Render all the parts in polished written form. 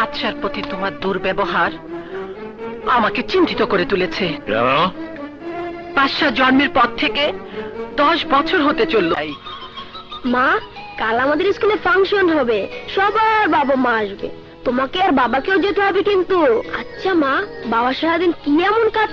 বাদশার প্রতি তোমার দুর্ব্যবহার আমাকে চিন্তিত করে তুলেছে। বাদশা জন্মের পর থেকে 10 বছর হতে চলল। মা, কাল আমাদের স্কুলে ফাংশন হবে, সবার বাবা মা আসবে, তোমাকে আর বাবাকেও যেতে হবে কিন্তু। আচ্ছা মা, বাবা সারাদিন কি এমন কাজ?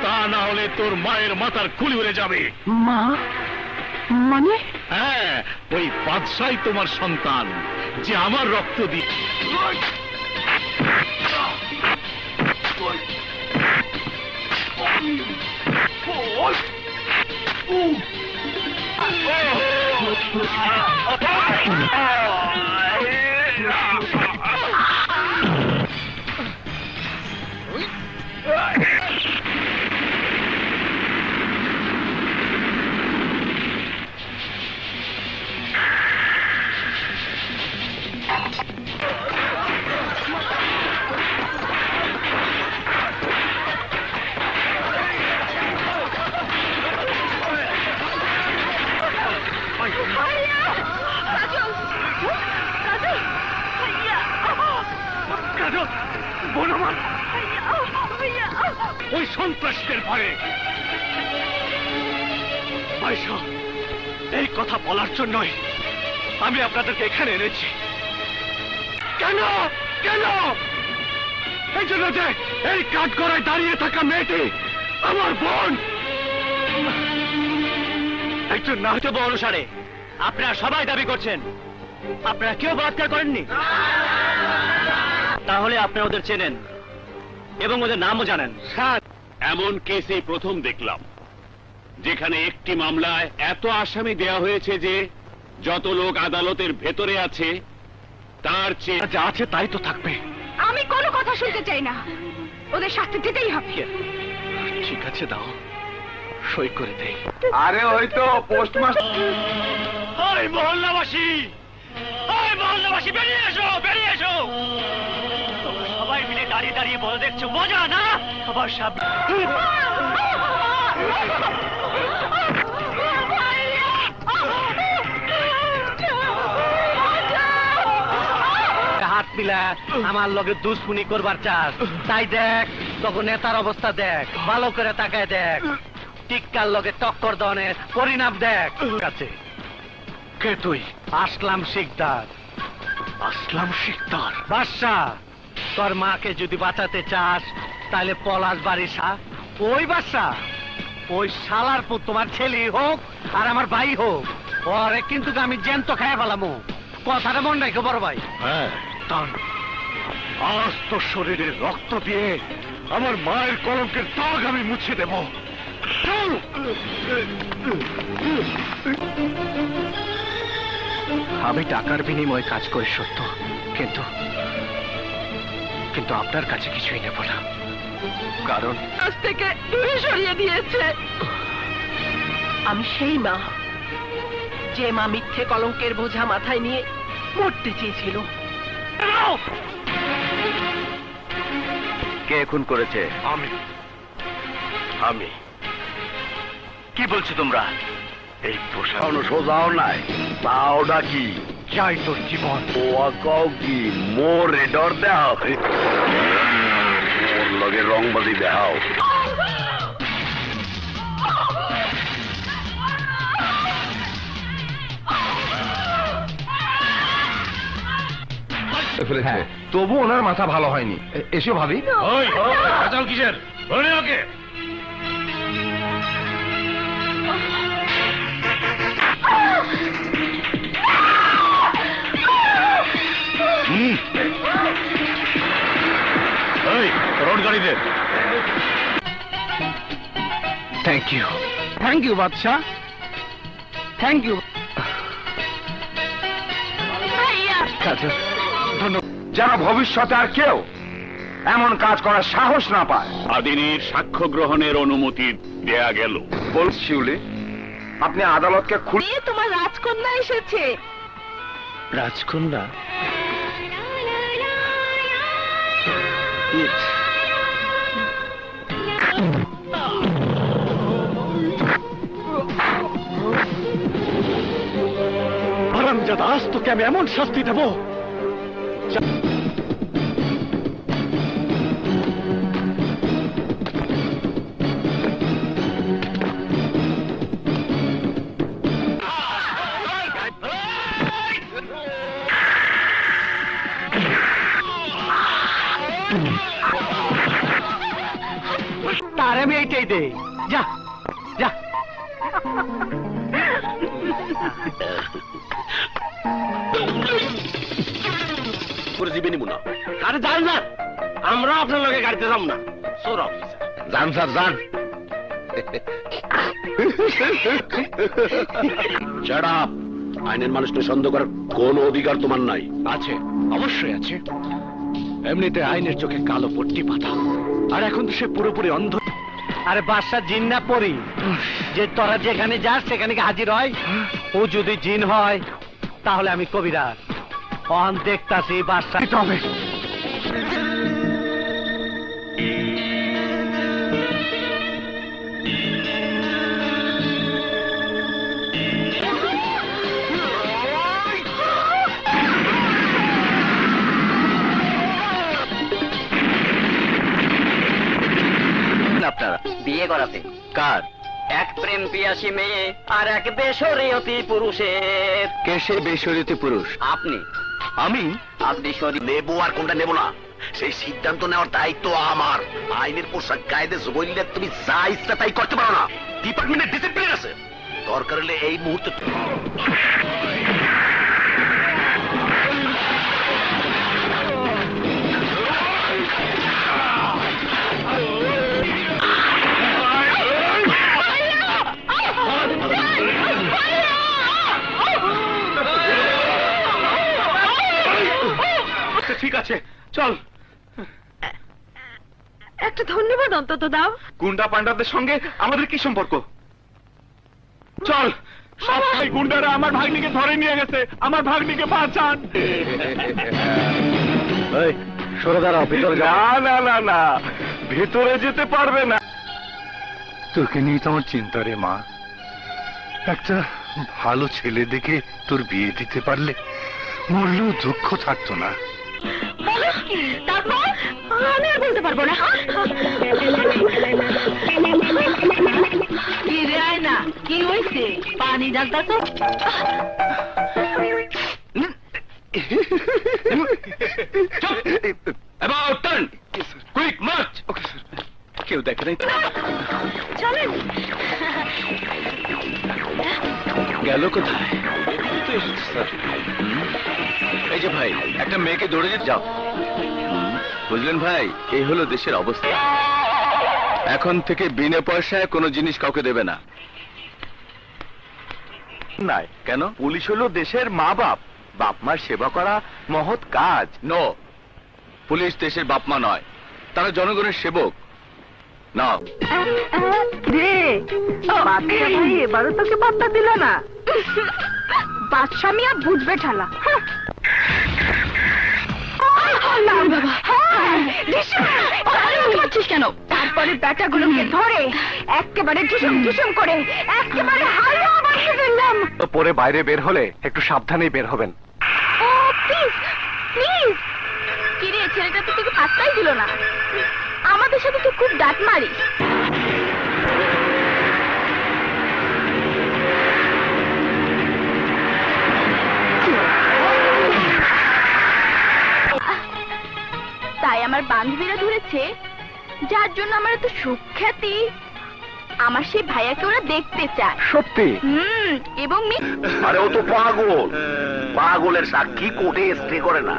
তা না হলে তোর মায়ের মাথার খুলি উড়ে যাবে। মা মানে? হ্যাঁ, ওই বাদশাই তোমার সন্তান, যে আমার রক্ত দিয়ে। ওই সন্ত্রাসীদের ভয়ে। আয়েশা, এই কথা বলার জন্যই আমি আপনাদেরকে এখানে এনেছি। কেন কেন? এই জন্য যে এই কাঠগড়ায় দাঁড়িয়ে থাকা মেয়েটি আমার বোন। একজন নাট্যব অনুসারে আপনারা সবাই দাবি করছেন আপনারা কেউ বলাৎকার করেননি। তাহলে আপনারা ওদের চেনেন এবং ওদের নামও জানেন। স্যার, এমন কেসে প্রথম দেখলাম যেখানে একটি মামলায় এত আসামি দেয়া হয়েছে যে যত লোক আদালতের ভেতরে আছে তার চেয়ে যা আছে তাই তো থাকবে। আমি কোনো কথা শুনতে চাই না, ওদের শাস্তি দিতেই হবে। ঠিক আছে, দাও, সই করে দেই। আরে ওই তো পোস্টমাস্টার। ওই মহল্লাবাসী, ওই মহল্লাবাসী, বেরিয়ে এসো, বেরিয়ে এসো। তোমরা সবাই মিলে দাঁড়িয়ে দাঁড়িয়ে বলে দেখছো মজা না? আবার সামনে হাত মিলা আমার লগে দুশ্মনী করবার চাস, তাই দেখ তখন নেতার অবস্থা দেখ, ভালো করে তাকায় দেখ, টিক্কার লগে টক্কর দনের পরিণাম দেখ। কাছে কে তুই? আসলাম শিকদার। আসলাম শিকদার? বাদশা, তোর মাকে যদি বাঁচাতে চাস তাহলে পলাশ বাড়ি ওই বাদশা, ওই শালার পুত তোমার ছেলে হোক আর আমার ভাই হোক, ওরে কিন্তু আমি জ্যান্ত খায় ফেলামো। কথাটা মন রাখো বড় ভাই। হ্যাঁ, আজ তো শরীরে রক্ত দিয়ে আমার মায়ের কলঙ্কের দাগ আমি মুছে দেব। আমি টাকার বিনিময়ে কাজ করে সত্য, কিন্তু কিন্তু আপনার কাছে কিছুই নেব না, কারণ কাছ থেকে দূরে সরিয়ে দিয়েছে। আমি সেই মা, যে মা মিথ্যে কলঙ্কের বোঝা মাথায় নিয়ে মরতে চেয়েছিল। কে খুন করেছে? আমি। আমি। কি বলছো তোমরা? এই কোনো সোজাও নাই, তাও ডাকি চাই তোর জীবন। ও কও কি মোরে ডর দেও? ওর লগে রংবাজি দেখাও। হ্যাঁ, তবু ওনার মাথা ভালো হয়নি। এসো ভাবি। কিসের? ওকে রোড গাড়িতে। Thank you, thank you Badshah, thank you. যেন ভবিষ্যতে আর কেউ এমন কাজ করার সাহস না পায়। আদিনীর সাক্ষ্য গ্রহণের অনুমতি দেয়া গেল। বলছি শিউলি, আপনি আদালতকে খুলে তোমার রাজকন্যা এসেছে। রাজকন্যা? হারামজাদা, আজ তোকে আমি এমন শাস্তি দেব। তার আমি এইটাই দে। যা যা। করে দিবেনি মুনা। আরে যান না, আমরা আপনার লগে গাড়িতে যাব না। সোর অফিসার। যান স্যার যান। Shut up. আইনের মানুষকে সন্দেহ করার কোন অধিকার তোমার নাই। আছে, অবশ্যই আছে। এমনিতে আইনের চোখে কালো পট্টি বাঁধা, আর এখন তো সে পুরোপুরি অন্ধ। আরে বাদশা জিন না পড়ি যে তোরা যেখানে যাস সেখানে কি হাজির হয়? ও যদি জিন হয় তাহলে আমি কবিরাজ। অন দেখতাছি বাদশা হবে। আপনারা বিয়ে করাতে কার? এক প্রেম পিয়াসী মেয়ে আর এক বেশরীয়তী পুরুষের। কে সে বেশরীয়তী পুরুষ? আপনি। আমি? আপনি নেব আর কোনটা নেব না সেই সিদ্ধান্ত নেওয়ার দায়িত্ব আমার। আইনের পোশাক গায়ে বললে তুমি যা ইচ্ছা তাই করতে পারো না। ডিপার্টমেন্টের ডিসিপ্লিন আছে। দরকার হলে এই মুহূর্তে ঠিক আছে চল। একটা ধন্যবাদ অন্তত দাও। গুন্ডা পান্ডাদের সঙ্গে আমাদের কি সম্পর্ক? চল। সব গুন্ডারা আমার ভাগ্নিকে ধরে নিয়ে গেছে, আমার ভাগ্নিকে বাঁচান। সরে দাঁড়াও, ভিতরে না না না না, ভেতরে যেতে পারবে না। তোকে নিয়ে তো আমার চিন্তা রে মা। একটা ভালো ছেলে দেখে তোর বিয়ে দিতে পারলে মরলেও দুঃখ থাকতো না। তারপর আমি আর বলতে পারবো না। কি রে আয়না, কি হয়েছে? পানি ডালতা তো। About turn! Quick march! কেউ দেখে নাই চলেন। গেল কোথায়? এই যে ভাই, একটা মেয়েকে দৌড়ে যেতে যাও। বুঝলেন ভাই, এই হলো দেশের অবস্থা। এখন থেকে বিনা পয়সায় কোনো জিনিস কাউকে দেবে না। নাই কেন? পুলিশ হলো দেশের মা বাপ, বাপ মার সেবা করা মহৎ কাজ। নো, পুলিশ দেশের বাপ মা নয়, তারা জনগণের সেবক। নাও। বাচ্চা ভাই এবারও তোকে পাত্তা দিল না। বাদশা মিয়া বুঝবে ঠালা। কেন? তারপরে বেটাগুলোকে ধরে একেবারে ঢিসুম ঢিসুম করে একেবারে হালুয়া বানিয়ে ফেললাম। পরে বাইরে বের হলে একটু সাবধানেই বের হবেন। কি রে, ছেলেটা তো তোকে পাত্তাই দিল না। আমাদের সাথে তো খুব ডাক মারিস। তাই আমার বান্ধবীরা ধরেছে, যার জন্য আমার এত সুখ্যাতি। আমার সেই ভাইয়াকে ওরা দেখতে চায়। সত্যি? এবং আরে ও তো পাগল। পাগলের সাক্ষী কোর্টে স্টে করে না।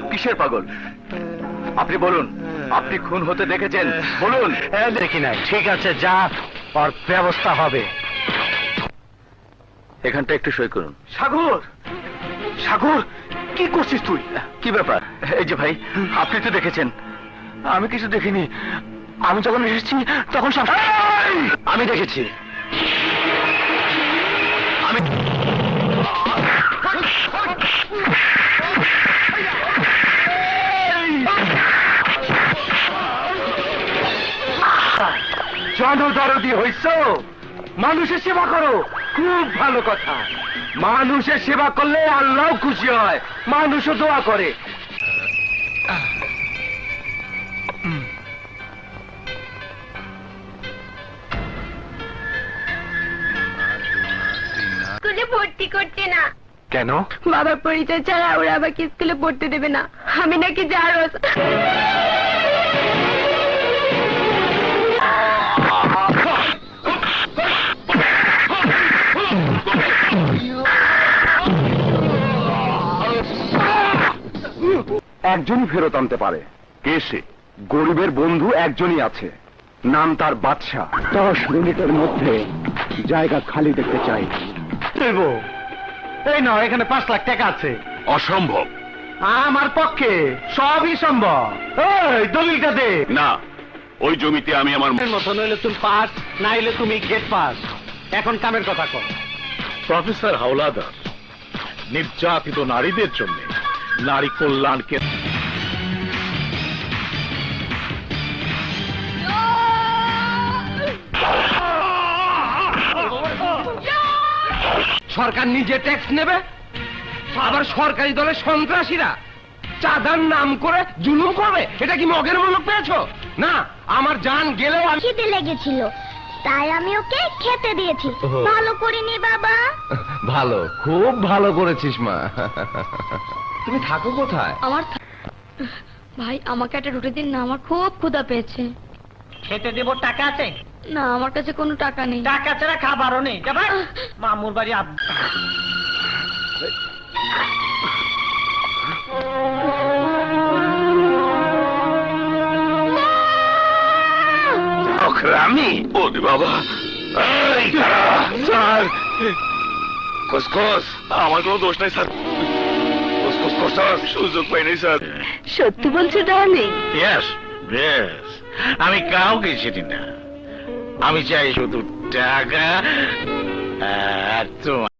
কিসের পাগল? আপনি বলুন, আপনি খুন হতে দেখেছেন? বলুন। দেখি নাই। ঠিক আছে, যা, ওর ব্যবস্থা হবে। এখানটা একটু সই করুন। সাগর, সাগর, কি করছিস তুই? কি ব্যাপার? এই যে ভাই, আপনি তো দেখেছেন। আমি কিছু দেখিনি। আমি যখন এসেছি তখন সব আমি দেখেছি। আমি জনদরদি হইছ, মানুষের সেবা করো, খুব ভালো কথা। মানুষের সেবা করলে আল্লাহ খুশি হয়, মানুষও দোয়া করে। স্কুলে ভর্তি করতে না, কেন? বাবার পরিচয় ছাড়া ওরা আমাকে স্কুলে পড়তে দেবে না। আমি নাকি জারজ। একজনই ফেরত আনতে পারে। কে সে? গরিবের বন্ধু একজনই আছে, নাম তার বাদশা। 10 মিনিটের মধ্যে জায়গা খালি দেখতে চাই। এই নাও, এখানে 5 লাখ টাকা আছে। অসম্ভব। আমার পক্ষে সবই সম্ভব। এই দলিলটা দে। না, ওই জমিতে আমি আমার মতো নইলে তুমি পাস, না হইলে তুমি গেট পাস। এখন কামের কথা কর। প্রফেসর হাওলাদার নির্যাতিত নারীদের জন্য নারী কল্যাণকে সরকার নিজে ট্যাক্স নেবে, আবার সরকারি দলের সন্ত্রাসীরা চাঁদার নাম করে জুলুম করবে। এটা কি মগের মূল্য পেয়েছো? না, আমার জান গেলেও আমি। খিদে লেগেছিল, তাই আমি ওকে খেতে দিয়েছি। ভালো করিনি বাবা? ভালো, খুব ভালো করেছিস মা। তুমি থাকো কোথায়? আমার ভাই, আমাকে একটা রুটি দিন না, আমার খুব ক্ষুধা পেয়েছে। খেতে দেব, টাকা আছে? না, আমার কাছে কোনো টাকা নেই। টাকা ছাড়া খাবারও নেই। যাবা মামুর বাড়ি আমি ওরে বাবা। এই কারা? স্যার, খোঁজ আমার কোনো দোষ নাই স্যার। খোঁজ করছার সুযোগ পাই নাই স্যার। সত্যি বলছো ডার্লিং? ইয়েস, বেশ, আমি কাউকে চিনি না। আমি চাই শুধু টাকা আর তোমার